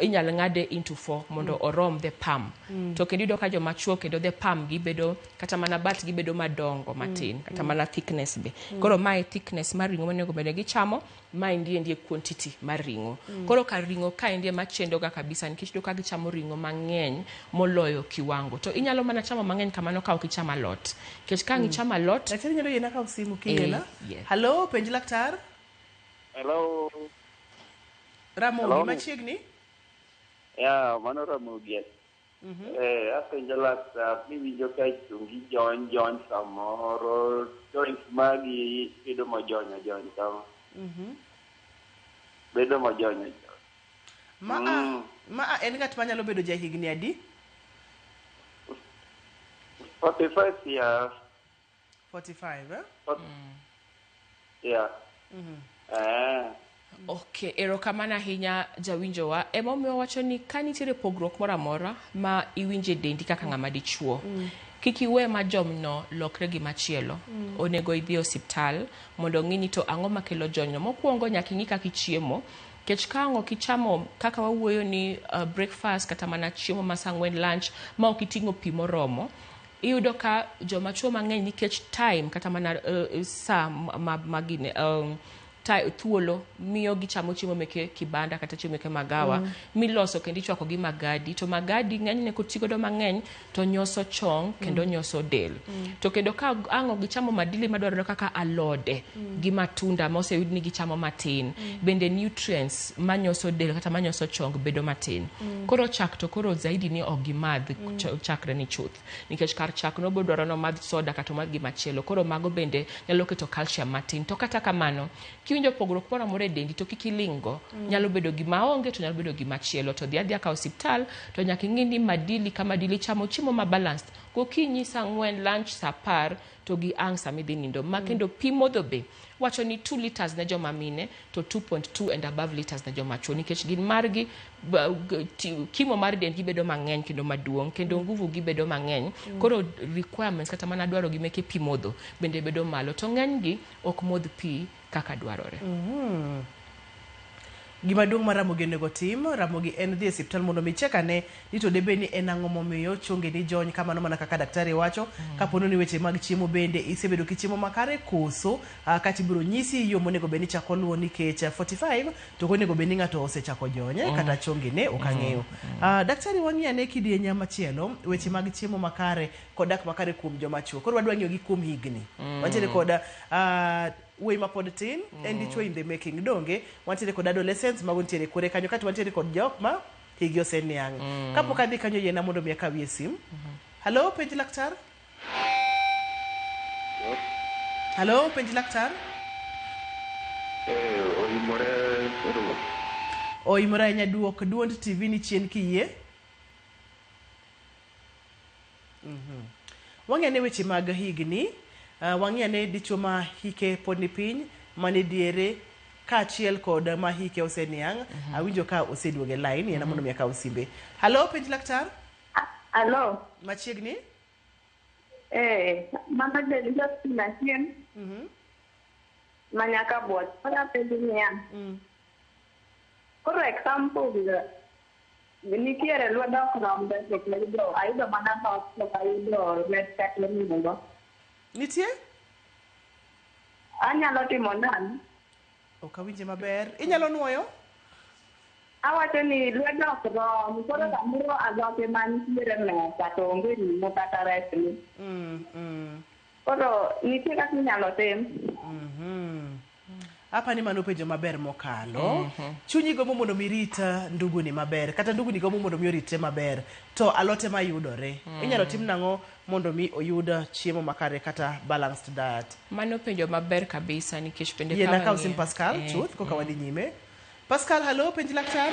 inyalo ng'ade into 4 mondo orom the palm to kendo yudo ka joma chuo kendo the palm gibedo kata mana bat gibedo madongo matin kata mana thickness be koro mae thickness mar ring'o monego bed gichamo mae ndie quantity mar ring'o koro ka ring'o ka ndie machendo ga kabisa nikech do ka gichamo ring'o mang'eny moloyo kiwango to inyalo mana chamo mang'eny kamano ka ok ichamo lot nikech ka ngichamo lot daktari nyalo yena ka usimu kingena hello penj laktar Hello. Ramogi machiegni? Yeah, mano Ramogi. Apenjo laktar, miwinjo ka chungi jony samoro, joint magi bedo mojony kama. Bedo mojony. Ma en ng'at manyalo bedo jahigni adi? 45 years. 45, Yeah. Okay, erokamano ahinya jawinjowa. Emomiyo wacho ni ka nitiere pogruok moro amora ma iwinje dendi kaka ng'ama dichuo. Kik iwe ma jomno lokre gi machielo. Onego idhi osiptal mondo ng'i ni to ang'o makelo jonyno. Mokwongo nyaka ing'i kaka ichiemo. Kech ka ang'o kichamo kaka wawuoyo ni breakfast kata mana chiemo ma saa 4 lunch ma ok iting'o pi moromo. Iyudo ka joma chuo mang'eny nikech time kata mana saa magine thuolo miyo gichamo chiemo meke kibanda kata chiemo meke magawa miloso kendo ichwako gi magadi to magadi ng'enyne kotigodo mang'eny to nyoso chong kendo nyoso del to kendo ka ang'o gichamo madili madwarore kaka alode gi matunda ma oseyud ni gichamo matin bende nutrients manyoso del kata manyoso chong bedo matin koro chak to koro zaidi ni ok gimadh chakre ni chuth nikech kar chak no bodwaro no madh soda kata madh gimachielo koro mago bende nyalo keto calcium matin to kata kamano kiwinjo pogruok moro amora e dendi to kik ilingo nyalo bedo gima onge to nyalo bedo gima chielo to dhi adhiya ka osiptal to nyaka ing'i ni madili ka madili chamo chiemo ma balanced gokinyi saa 4 lunch saa 10 to gi ang' sama idhi nindo ma kendo pi modho be wacho ni 2 liters ne joma mine to 2.2 and above liters ne joma chuo nikech gin margi kimo mar dendgi bedo mang'eny kendo maduong' kendo nguvu gi bedo mang'eny koro requirements kata mana dwaro gi meke pi modho bende bedo malo to ng'enygi ok modh pi kaka dwarore. Gima duong' ma Ramogi onego tim, Ramogi en dhi e osiptal mondo mi check ane ni to debe ni en ang'o momiyo chonge ni jony kamano mana kaka daktari wacho kapono ni weche mag chiemo bende isebedo kichiemo makare koso kati biro nyisi yo monego beni chako luwo nikech 45 to onego beni ng'ato osechako jonye kata chonge ne okang'eyo. Daktari wang'iya ne kidieny machielo weche mag chiemo makare kod dak makare kuom joma chuo. Koro wadwa ng'iyo gi kuom higni. Wantiere koda way mapod tin and dichuo in the making donge wantiere kod adolescents mago ntiere kore kanyo kata wantiere kod jok ma higi oseniang'. Kapok adhi kanyo yena mondo mi akawie sim. Hello penj laktar. Hello penj laktar. Oimore nya duok duond TV ni chien kiyie. Wang'ene weche mag higni. Wang'ene dichuo ma hike pod ni piny mane diere kaachiel kod ma hike oseniang'. Awinjo ka oseduoge line yana mondo mi akaw simbe. Hello penj laktar. Hello. Machiegni? Mama del Justina Chien. Manyaka bot. Para penj niya. Koro example nitiere lwedo rombe teknolojia ayudo mana to ayudo red tech lemigo. Nitie? Anyalo timo nani? Okawinje maber. Inyalo nuoyo? Awacho ni lwedo ok rom. Koro samoro agope manitiere mesa to onge ring'o kata rech ni. Koro nitie kaka inyalo tim. Apa ni mano penjo maber mokalo. Chunyi gomo mondo mirit ndugu ni maber. Kata ndugu ni gomo mondo mi orite maber. To alote ma yudore. Inyalo tim nang'o mondo mi oyud chiemo makare kata balanced diet. Mano penjo maber kabisa nikech pende Yena ka usim Pascal chuth koka wadhi nyime. Pascal, hello penj laktar.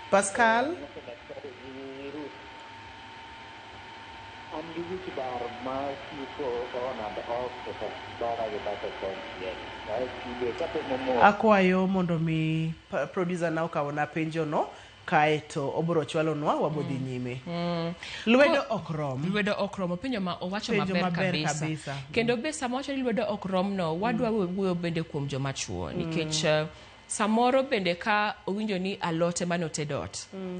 Pascal. Akwayo mondo mi producer na okawona penjo no kaeto obro chwalonwa wabodhi nyime. Lwedo okrom. Lwedo okrom penjo ma owacho maber kabisa. Kendo be sama wacho ni lwedo okrom no wadwa wuoyo bende kuom joma chuo nikech samoro bende ka owinjo ni alote manotedot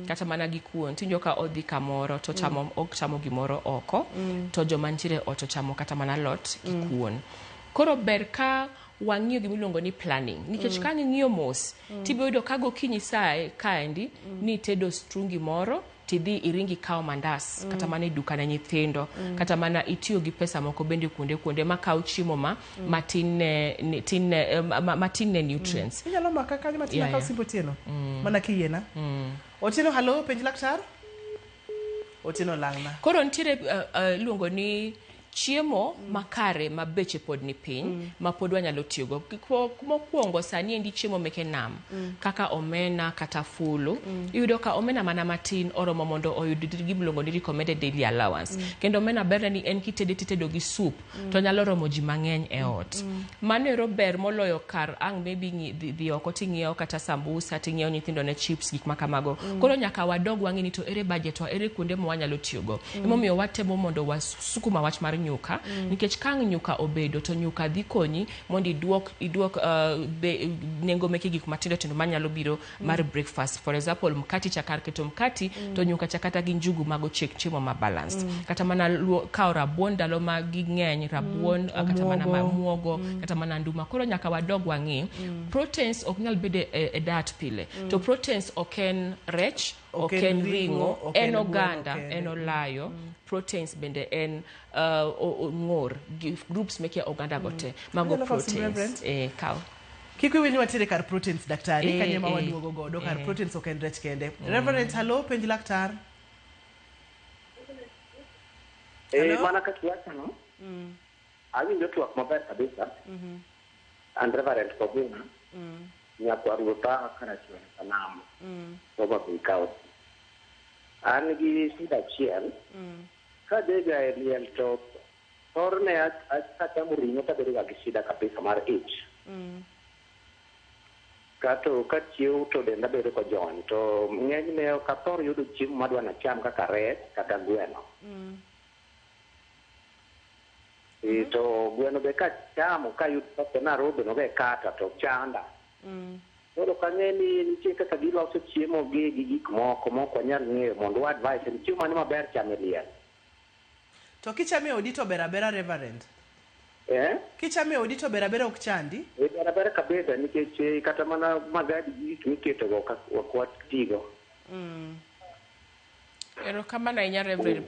kata mana gi kuon tinjo ka odhi kamoro to chamo ok chamo gimoro oko to joma ntiere oto chamo kata mana lot gi kuon. Koro ber ka wang'iyo gimiluongo ni planning nikech ka ng'iyo mos tibodo kago kinyi sae kaendi ni tedo strungi moro tidhi iringi kao mandas kata mana duka na nyithindo kata mana itiyo gi pesa moko bende kuonde ma kao chiemo matin ne nutrients. Inyalo maka kanyo matin na kao simbo tieno. Mana kiyena. Otieno hello penj laktar. Otieno langna. Koro ntiere luongo ni chiemo makare mabeche pod ni piny ma pod wanyalo tiyogo. Mokwongo sani endi chiemo meke nam kaka omena kata fulu. Iyudo ka omena mana matin oromo mondo oyud gimiluongo ni recommended daily allowance. Kendo omena ber ni en kitedo gi soup to nyalo romo ji mang'eny e ot. Mano ero ber moloyo kar maybe dhi oko ting'iewo kata sambusa ting'iewo nyithindo ne chips gik makamago. Koro nyaka wadog wang'e ni to ere budget wa ere kuonde ma wanyalo tiyogo. Emomiyo watemo mondo wasukuma wach mar nyuka nikech kang nyuka obedo to nyuka dhi konyi mondo iduok nengo meke gik matindo tindo manyalo biro mar breakfast. For example mkati chakar keto mkati to nyuka chakata gi njugu mago chiemo ma balanced. Kata mana kao rabuon ndalo ma ging'eny rabuon kata mana muogo kata mana nduma. Koro nyaka wadog wang'i proteins ok nyal bede e diet pile. To proteins oken rech oken ringo en oganda en olayo proteins bende en ngor groups meke oganda gote mago proteins kao Kiko wenye watire kar proteins daktari kanye ma waduogo godo kar proteins oken rech kende. Reverend hello penj laktar. Mana kakiwacha no awinjo twak maber kabisa and Reverend Kobina nyakwa ruota kana chieng sanam Boba Bikao an gi sida chiel ka dega eliel to torne kata murinyo ta dega gi sida kabisa mar ich kato ka chiu to denda bedo ko jon to ng'enyne ka tor yudo chiemo madwa na cham kaka rech kata gweno to gweno be ka chamo ka yudo to na robe no be kata to chanda Koro kang'eni nitie kaka giloso chiemo gi gik moko nyal ng'eyo mondo advice ni chiemo mane maber chame liel. To kichame odi to berabera Reverend. Kichame odi to berabera ok chandi? Berabera kabisa nikech kata mana magadi gik miketo go kwa tigo. Ero kama na inya Reverend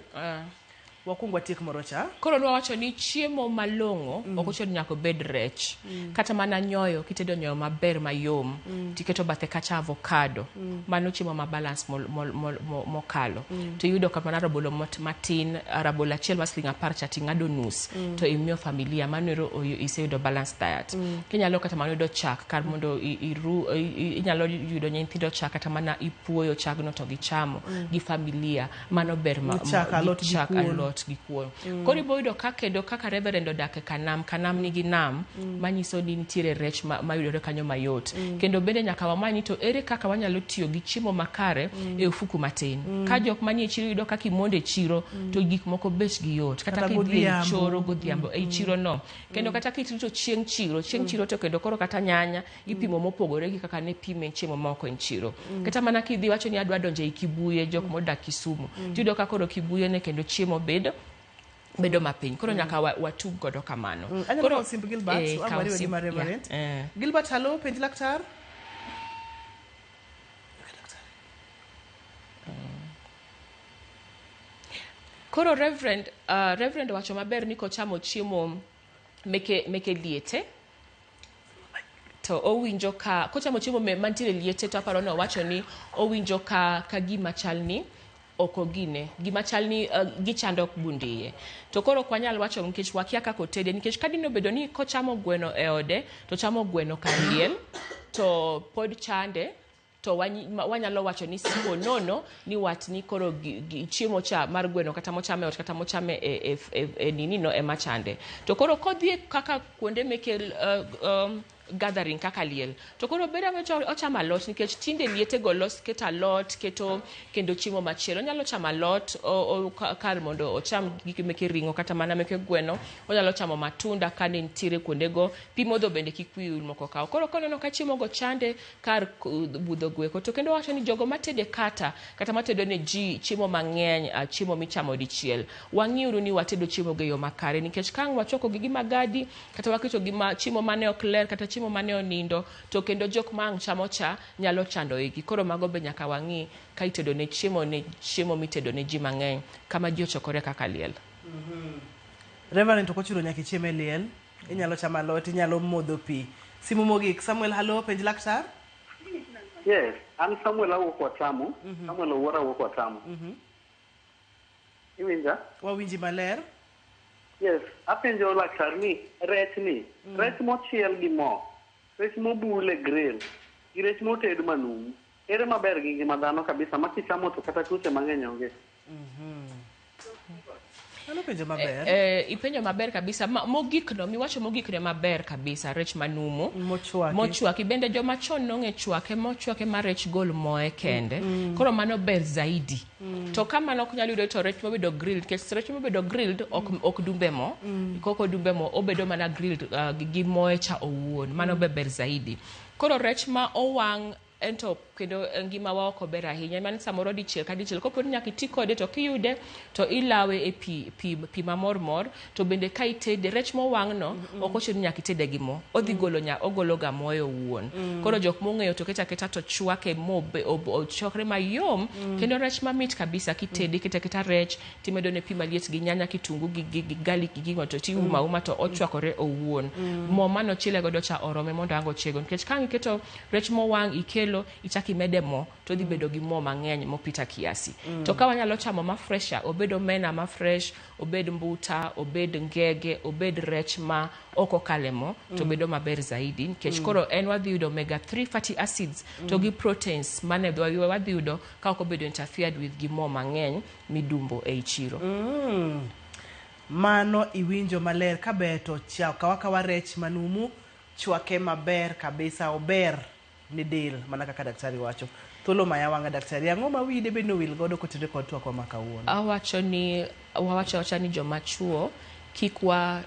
wakungo tiek morocha. Koro nwawacho ni chiemo malong'o ok ochuno nyaka bed rech. Kata mana nyoyo kitedo nyoyo maber mayom tiketo bathe kacha avocado mano chiemo ma balance mokalo. To yudo kama na rabolo matin rabolo achiel masling 10 cha ting'ado nus to imiyo familia mano ero iseyudo balance diet. Kinyalo kata mana yudo chak kar mondo inyalo yudo nyithindo chak kata mana ipuoyo chagno to gichamo gi familia mano ber chak alot gi kuon. Koro iboyudo kaka Reverend odake kanam nigi nam manyiso ni nitiere rech mayudore kanyo mayot. Kendo bende nyaka wamanyi to ere kaka wanyalo tiyo gi chiemo makare e ofuku matin. Ka jok manie chiro yudo kaka imonde chiro to gik moko bech gi yot kata kidhi choro godhiambo e chiro no. Kendo kata kitrito chieng' chiro to kendo koro kata nyanya ipimo mopogore gi kaka ne pime chiemo moko e chiro. Kata mana kidhi wacho ni adwa donje Kibuye jok modak Kisumu. Yudo ka koro Kibuye ne kendo chiemo bedo mapiny. Koro nyaka watug godo kamano. Koro simp Gilbert wamwari wedi ma Reverend. Gilbert hello penj laktar. Koro Reverend wacho maber ni kochamo chiemo meke liete to owinjo ka kochamo chiemo mantiere liete to aparo no wacho ni owinjo ka gima chalni okogine gima chalni gichando ok bundiye. To koro kwanyal wacho nikech wakia kako tede nikech kadino bedo ni kochamo gweno e ode to chamo gweno kaliel to pod chande to wanyalo wacho ni sipo nono ni watni koro chiemo cha mar gweno kata mochame ot kata mochame e nini no ema chande. To koro kodhi kaka kuonde meke gathering kaka liel to koro beda ochamo alot nikech tinde liete go los keto alot keto kendo chiemo machielo onyalo chamo alot kar mondo ocham gik meke ringo kata mana meke gweno onyalo chamo matunda kane nitiere kuondego pi modho bende kik wi moko kaw koro koneno ka chiemo go chande kar budho gweko to kendo wacho ni jogo matede kata matedo ne ji chiemo mang'eny chiemo michamo dichiel wang'iuru ni watedo chiemo ge yo makare nikech kang wachoko gi magadi kata waketo gi chiemo mane ok ler kata chiemo mane onindo to kendo jok mang chamo cha nyalo chando igi koro mago be nyaka wang'i ka itedo ne chiemo mitedo ne ji mang'eny kama ji ochokore kaka liel. Reverend Okochulo nyaka chieme liel inyalo chamo alot inyalo modho pi. Simu mogik Samuel halo penj laktar. Yes, I'm Samuel awuok Watamu. Samuel Owuora awuok Watamu. Iwinja? Wawinji maler. Yes, apenjo laktar ni rech mochiel gi mo, rech mobule grill, gi rech moted manum. Ere maber gi ngima dhano kabisa makichamo to kata tuoche mang'eny onge. Ipenjo maber kabisa mogikno miwacho mogikne maber kabisa rech manumu mochwaki bende joma chon nong'e chwake mochwake mar rech gol moe kende koro mano ber zaidi to kama nok nyalo yudo to rech mobedo grilled kes rech mobedo grilled ok dumbe mo koko dumbe mo obedo mana grilled gi moe cha owuon mano ber zaidi koro rech ma owang ento kendo ngima wa ok ber ahinya man samoro dichiel ka dichiel kopo nyaka iti kode to kiyude to ilawe e pi mamor to bende ka itede rech mowang no ok ochuno nyaka itede gi mo odhi ogolo ga moyo wuon koro jok mong'eyo to keta to chwake mo chokre mayom kendo rech mamit kabisa kitede keta rech timedo ne pi maliet gi nyanya kitungu gi garlic gi to tiuma to ochwakore owuon mo mano chile godo cha orome mondo ango chego nikech ka iketo rech mowang ikelo ichaki mede mo to dhi bedo gi mo mang'eny mopita kiasi to ka wanyalo chamo ma fresh obedo mena ma fresh obed mbuta obed ngege obed rech ma oko kalemo to bedo maber zaidi nikech koro en wadhi yudo omega 3 fatty acids to gi proteins mane wadhi yudo ka ok obedo interfered with gi mo mang'eny midumbo e chiro mano iwinjo maler kabeto kawa rech manumu chwake maber kabisa ober ni del mana kaka daktari wacho tholo maya wanga daktari ang'o ma wide be no wil godo kotire kod twak ma kawuono awacho ni joma chuo kikwa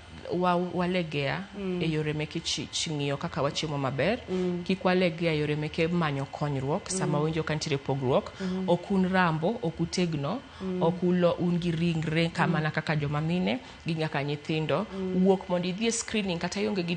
walegea e yore meke ching'iyo kaka wachiemo maber kik walegea yore meke manyo konyruok sama winjo kantiere pogruok okun rambo okutegno okulo un gi ringre kama kaka joma mine gi nyaka nyithindo wuok mondo idhi screening kata yonge gi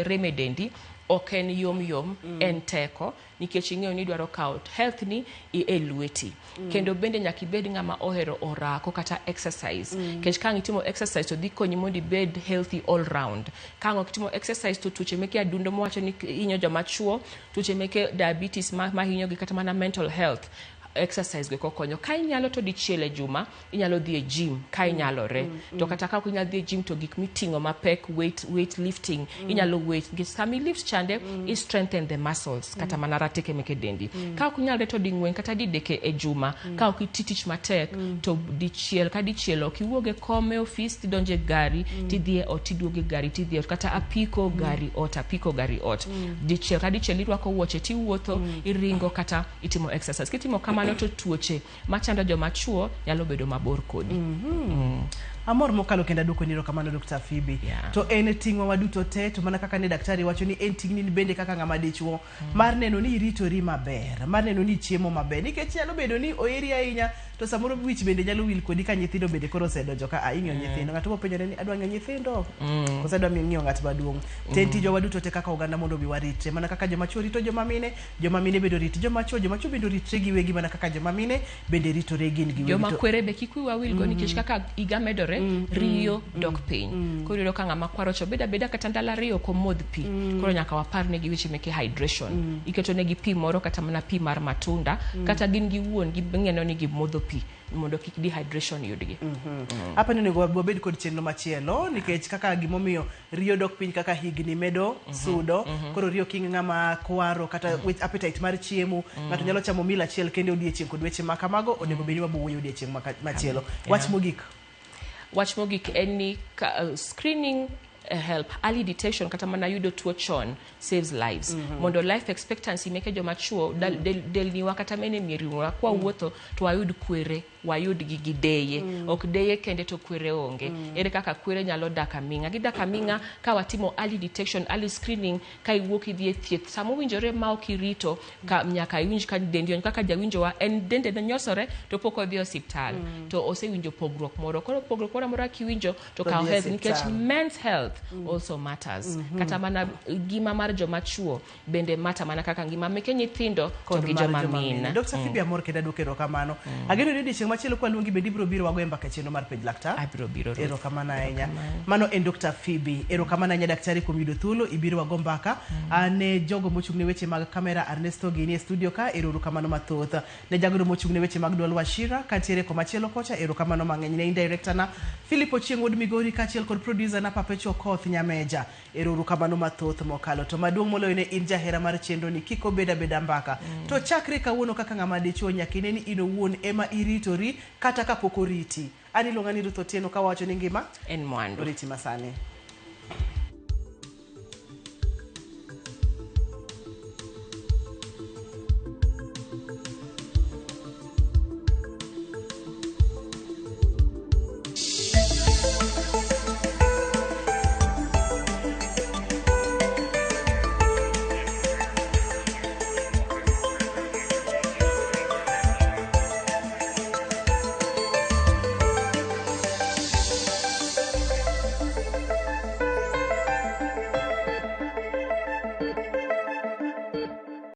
remedendi ok en yom en teko nikech ing'eyo ni dwaro kawo health ni e lweti kendo bende nyaka ibed ng'ama ohero orako kata exercise nikech ka itimo exercise to dhi konyi mondo ibed healthy all round ka ok itimo exercise to tuoche meke adundo mowacho ni hinyo joma chuo tuoche meke diabetes ma hinyo gi kata mana mental health exercise go konyo ka inyalo to dichiel e juma inyalo dhi e gym ka inyalore to kata ka inyalo dhi e gym to gik miting'o mapek weight lifting inyalo weight gis kami lift chande is strengthen the muscles kata mana rateke meke dendi ka inyalo to ding'wen kata dideke e juma ka ok itich matek to dichiel ka dichiel ok iwuoge kome office tidonje gari tidhi e ot tiduoge gari tidhi kata apiko gari ot dichiel ka dichiel irwako wuoche tiwuotho iringo kata itimo exercise kitimo kama to tuoche machando joma chuo nyalo bedo mabor kodi amor mokalo kenda duko niro kamano Dr. Phoebe to en ting'wa waduto te to mana kaka ne daktari wacho ni en ting'ni bende kaka ng'ama dichuo mar neno ni iritori maber mar neno ni chiemo maber nikech nyalo bedo ni oeri ahinya to samoro wich bende nyalo wil kodi ka nyithindo bende koro osedonjo ka ing'io nyithindo ng'ato mopenjore ni adwa ng'io nyithindo osedwa ng'io ng'at maduong' tentijo waduto te kaka oganda mondo bi waritre mana kaka joma chuo rito joma mine bedo rit joma chuo bendo ritre gi wegi mana kaka joma mine bende ritore gin gi wegi joma kwere be kikwa wil go nikech kaka iga medore riyo dok piny koro iro ka ng'ama kwaro cho beda kata ndala riyo ko modh pi koro nyaka wapar ne gi weche meke hydration iketo ne gi pi moro kata mana pi mar matunda kata gin gi wuon gi ng'eno ni gi modho pi mondo kik dehydration yudgi apa nene wabed kod chenro machielo nikech kaka gimomiyo riyo dok piny kaka higni medo sudo koro riyo king ng'ama kwaro kata with appetite mar chiemo ng'ato nyalo chamo mil achiel kende odiechieng' kod weche makamago onego bedi wabuoyo odiechieng' machielo wach mogik en ni screening help. Early detection kata mana yudo tuo chon saves lives. Mondo life expectancy meke joma chuo del ni wakata mene mieri kwa wuotho to wayud kwere, wayud gi deye. Ok deye kende to kwere onge. Ere kaka kwere nyalo dak aminga. Gidak aminga ka watimo early detection, early screening, ka iwuok idhi e thieth. Samo winjore ma ok irito ka nyaka iwinj ka dendi kaka jawinjo wa en dende na nyosore to pok odhi hospital. To osewinjo pogruok moro. Koro pogruok moro kiwinjo to ka health nikech men's health also matters. Kata mana gima mar joma chuo bende mata mana kaka ngima meke nyithindo to gi joma mine. Dr. Phoebe Amor keda dokero kamano. Ageno ni chieng' machielo kwa luongi bendi biro wago mbaka cheno mar pej laktar. Abiro biro. Ero kamano ahinya. Mano en Dr. Phoebe. Ero kamano ahinya daktari kuom yudo thuolo ibiro wago mbaka. Ne jogo mochung' ne weche mag kamera Ernesto Gini e studio ka ero kamano mathoth. Ne jagodo mochung' ne weche mag Duol Washira kantiere komachielo kocha ero kamano mang'eny ne director na Philip Ochieng' Wod Migori kachiel kod producer na Papecho Koth Nyameja. Ero kamano mathoth mokalo to maduong' moloyo ne in jahera mar chendo ni kiko beda mbaka. To chakre kawuono kaka ng'ama dichuo nyakine ni ino wuon ema iritori kata kapok oriti. Ani longani Ruth Otieno kawacho ni ngima en mwandu. Oriti masani.